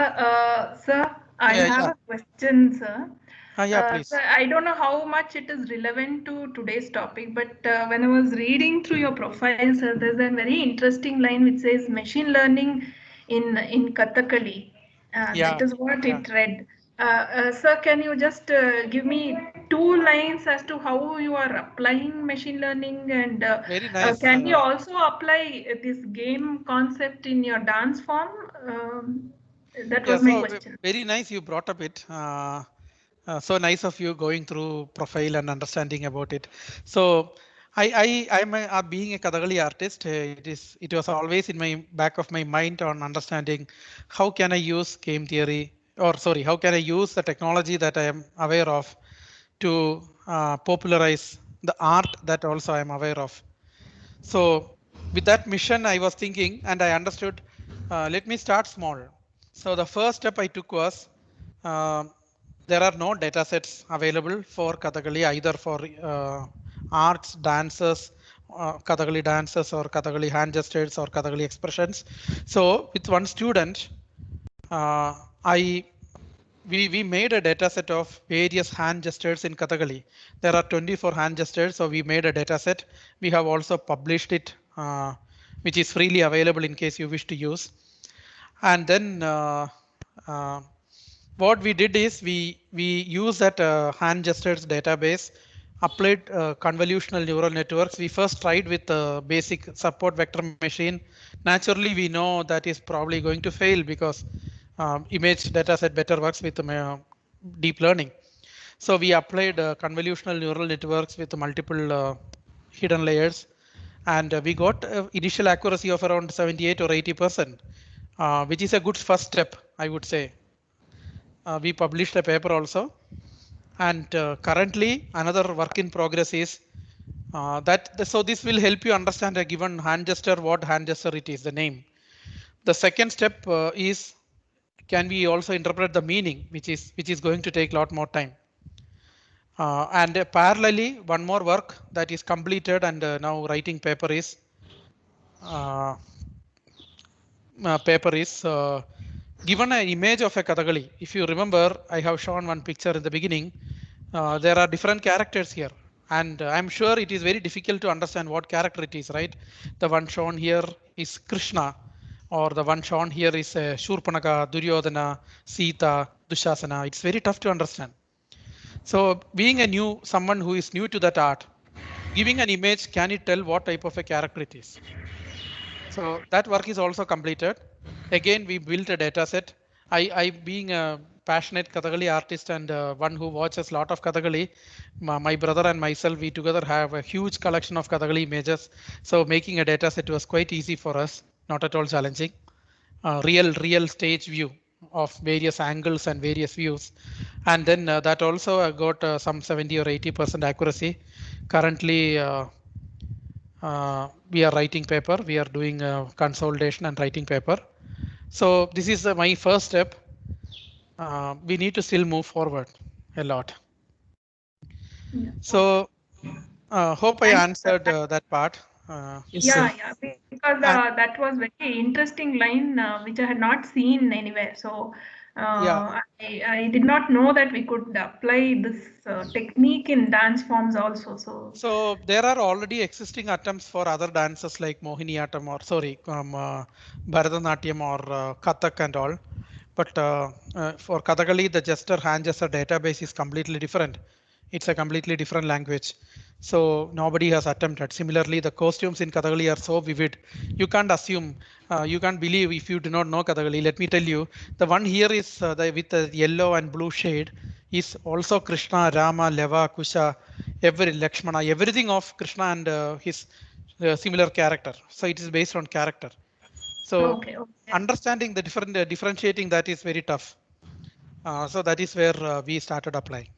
S3: I have a question, sir.
S2: Yeah, please.
S3: Sir, I don't know how much it is relevant to today's topic, but when I was reading through your profile, sir, there's a very interesting line which says machine learning in Kathakali. That is what it read. Sir, can you just give me 2 lines as to how you are applying machine learning, and
S2: very nice.
S3: Can you also apply this game concept in your dance form? That was my question.
S2: Very nice you brought up it. So nice of you going through profile and understanding about it. So I'm being a Kathakali artist. It was always in my back of my mind on understanding how can I use game theory, or sorry, how can I use the technology that I am aware of to popularize the art that also I am aware of. So with that mission, I was thinking and I understood, let me start small. So the first step I took was there are no data sets available for Kathakali, either for arts, dances, Kathakali dances, or Kathakali hand gestures, or Kathakali expressions. So with one student, we made a data set of various hand gestures in Kathakali. There are 24 hand gestures, so we made a data set. We have also published it, which is freely available in case you wish to use. And then what we did is we use that hand gestures database, applied convolutional neural networks. We first tried with the basic support vector machine. Naturally, we know that is probably going to fail because image dataset better works with deep learning. So we applied convolutional neural networks with multiple hidden layers, and we got initial accuracy of around 78 or 80%, which is a good first step, I would say. We published a paper also, and currently another work in progress is so this will help you understand a given hand gesture, what hand gesture it is, the name. The second step is, can we also interpret the meaning, which is going to take a lot more time. And parallelly, one more work that is completed and now writing paper is given an image of a Kathakali. If you remember, I have shown one picture in the beginning. There are different characters here, and I'm sure it is very difficult to understand what character it is, right? The one shown here is Krishna, or the one shown here is Shurpanaka, Duryodhana, Sita, Dushasana. It's very tough to understand. So being someone who is new to that art, giving an image, can it tell what type of a character it is? So that work is also completed. Again, we built a data set. I being a passionate Kathakali artist and one who watches a lot of Kathakali, my brother and myself, we together have a huge collection of Kathakali images. So making a data set was quite easy for us, not at all challenging. Real stage view of various angles and various views, and then that also got some 70 or 80% accuracy. Currently we are writing paper, we are doing consolidation and writing paper. So this is my first step. We need to still move forward a lot. Yeah. So hope I answered that part.
S3: Yeah, because that was very interesting line which I had not seen anywhere. So I did not know that we could apply this technique in dance forms also.
S2: So there are already existing attempts for other dances like Mohiniyattam or Bharatanatyam or Kathak and all. But for Kathakali, the gesture hand gesture database is completely different. It's a completely different language. So nobody has attempted. Similarly, the costumes in Kathakali are so vivid. You can't assume, you can't believe if you do not know Kathakali. Let me tell you, the one here is with the yellow and blue shade is also Krishna, Rama, Leva, Kusha, Lakshmana, everything of Krishna and his similar character. So it is based on character. So understanding the differentiating that is very tough. So that is where we started applying.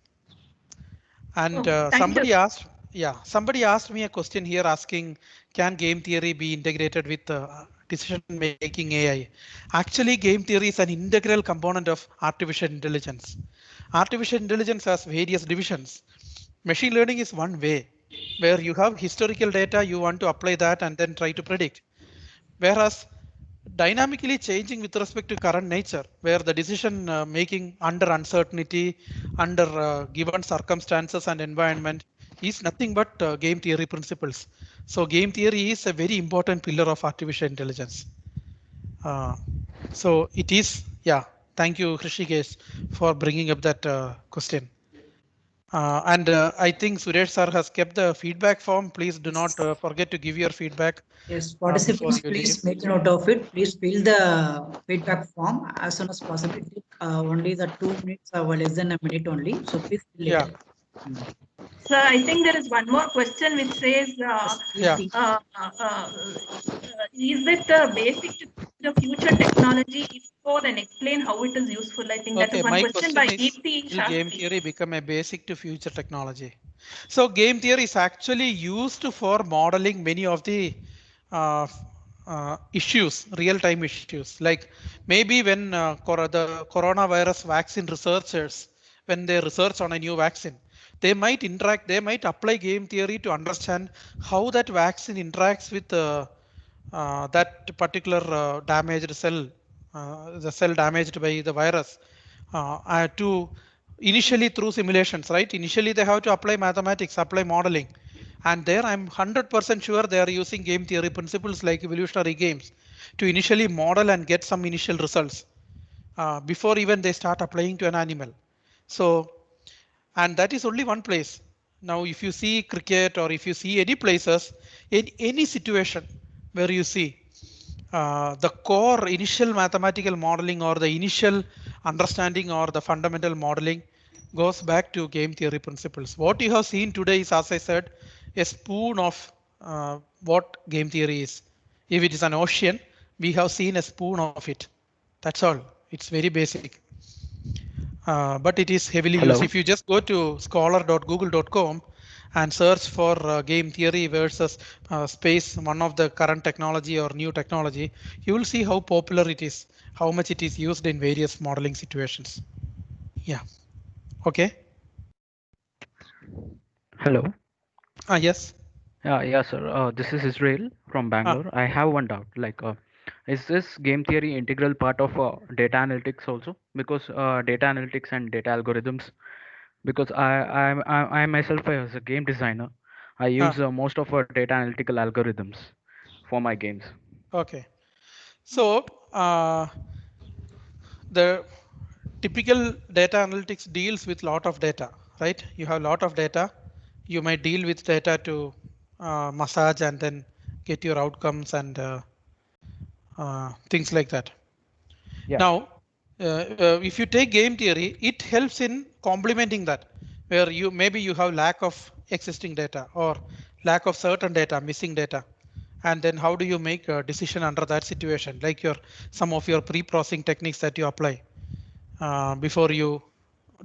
S2: And somebody asked me a question here asking, can game theory be integrated with decision making AI? Actually, game theory is an integral component of artificial intelligence. Artificial intelligence has various divisions. Machine learning is one way where you have historical data, you want to apply that and then try to predict. Whereas dynamically changing with respect to current nature, where the decision making under uncertainty, under given circumstances and environment is nothing but game theory principles. So game theory is a very important pillar of artificial intelligence. So it is, yeah. Thank you, Hrishikesh, for bringing up that question. And I think Suresh sir has kept the feedback form. Please do not forget to give your feedback.
S1: Yes, participants, please make note of it. Please fill the feedback form as soon as possible. Only the 2 minutes or less than a minute only. So please fill it.
S3: So I think there is one more question which says, is it basic to the future technology? If so, then explain how it is useful. I think that is one question by Deepthi.
S2: Will game theory become a basic to future technology? So game theory is actually used for modeling many of the issues, real-time issues. Like maybe when the coronavirus vaccine researchers, when they research on a new vaccine, they might interact, they might apply game theory to understand how that vaccine interacts with that particular damaged cell, the cell damaged by the virus, to initially through simulations, right? Initially they have to apply mathematics, apply modeling. And there I'm 100% sure they are using game theory principles like evolutionary games to initially model and get some initial results before even they start applying to an animal. So, and that is only one place. Now, if you see cricket or if you see any places, in any situation where you see the core initial mathematical modeling or the initial understanding or the fundamental modeling goes back to game theory principles. What you have seen today is, as I said, a spoon of what game theory is. If it is an ocean, we have seen a spoon of it. That's all. It's very basic. But it is heavily used. If you just go to scholar.google.com and search for game theory versus space, one of the current technology or new technology, you will see how popular it is, how much it is used in various modeling situations. Yeah. Okay.
S4: Hello.
S2: Yes.
S4: Yeah, sir. This is Israel from Bangalore. I have one doubt. Is this game theory integral part of data analytics also? Because data analytics and data algorithms. Because I myself as a game designer, I use most of our data analytical algorithms for my games.
S2: Okay. So the typical data analytics deals with lot of data, right? You have a lot of data. You might deal with data to massage and then get your outcomes and things like that.
S4: Yeah.
S2: Now, if you take game theory, it helps in complementing that, where you maybe you have lack of existing data or lack of certain data, missing data, and then how do you make a decision under that situation, like some of your pre-processing techniques that you apply before you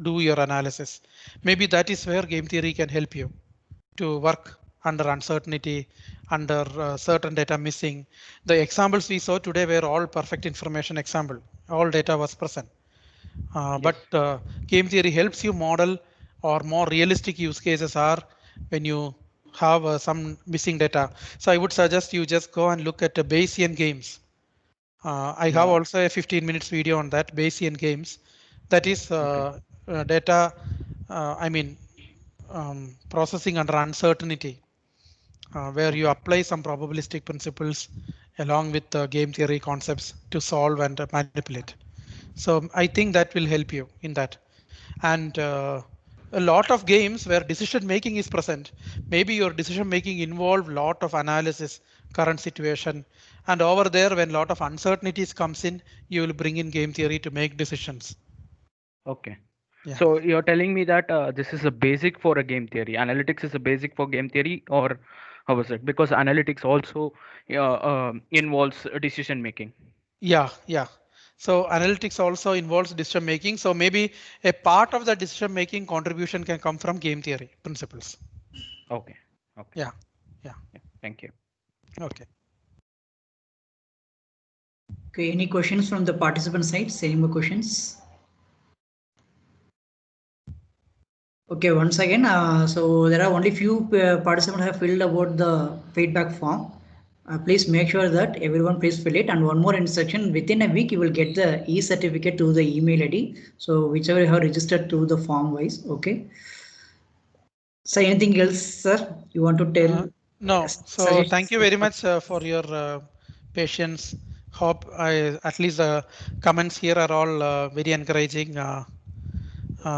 S2: do your analysis. Maybe that is where game theory can help you to work under uncertainty, under certain data missing. The examples we saw today were all perfect information example. All data was present.
S4: Yes.
S2: But game theory helps you model, or more realistic use cases are when you have some missing data. So I would suggest you just go and look at the Bayesian games. I have also a 15 minutes video on that, Bayesian games. That is data, processing under uncertainty, where you apply some probabilistic principles along with game theory concepts to solve and manipulate. So I think that will help you in that. And a lot of games where decision making is present, maybe your decision making involve lot of analysis, current situation, and over there when lot of uncertainties comes in, you will bring in game theory to make decisions.
S4: Okay.
S2: Yeah.
S4: So you're telling me that this is a basic for a game theory. Analytics is a basic for game theory, or how is it? Because analytics also involves decision making.
S2: Yeah. So analytics also involves decision making. So maybe a part of the decision making contribution can come from game theory principles.
S4: Okay.
S2: Yeah.
S4: Thank you.
S2: Okay.
S1: Okay, any questions from the participant side? Any more questions? Okay, once again, so there are only few participants have filled about the feedback form. Please make sure that everyone please fill it, and one more instruction, within a week you will get the e-certificate to the email ID. So whichever you have registered to the form wise, okay. So anything else, sir, you want to tell?
S2: No. So thank you very much for your patience. Hope at least the comments here are all very encouraging.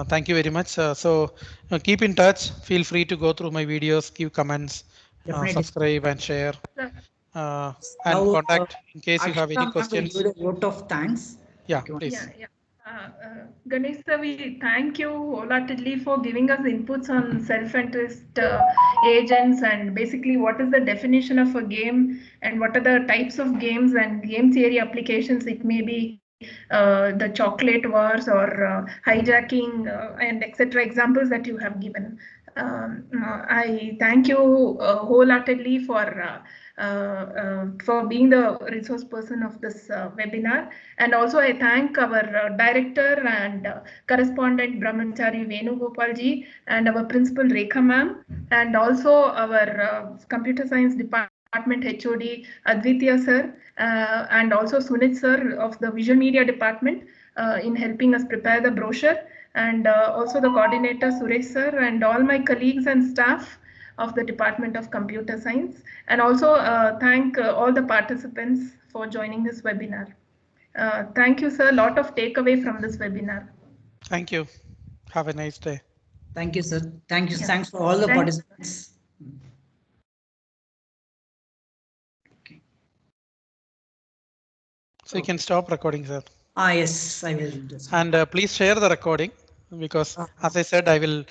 S2: Thank you very much. So keep in touch. Feel free to go through my videos, give comments, subscribe and share, and
S1: Now,
S2: contact in case you have any
S1: Akshita
S2: questions.
S1: will give a vote of thanks.
S2: Yeah,
S1: Okay,
S2: please.
S3: Ganesh sir, we thank you wholeheartedly for giving us inputs on self-interest agents, and basically what is the definition of a game and what are the types of games and game theory applications. It may be the chocolate wars or hijacking and etc. examples that you have given. I thank you wholeheartedly for being the resource person of this webinar. And also I thank our director and correspondent Brahmachari Venugopalji and our principal Rekha ma'am, and also our computer science department HOD Advitya sir, and also Sunit sir of the visual media department in helping us prepare the brochure, and also the coordinator Suresh sir, and all my colleagues and staff of the Department of Computer Science, and also thank all the participants for joining this webinar. Thank you, sir. A lot of takeaway from this webinar.
S2: Thank you. Have a nice day.
S1: Thank you, sir. Thank you.
S3: Yeah.
S1: Thanks for all the
S3: Thanks.
S1: participants. Okay.
S2: So you can stop recording, sir.
S1: Yes, I will do so.
S2: And please share the recording, because as I said, I will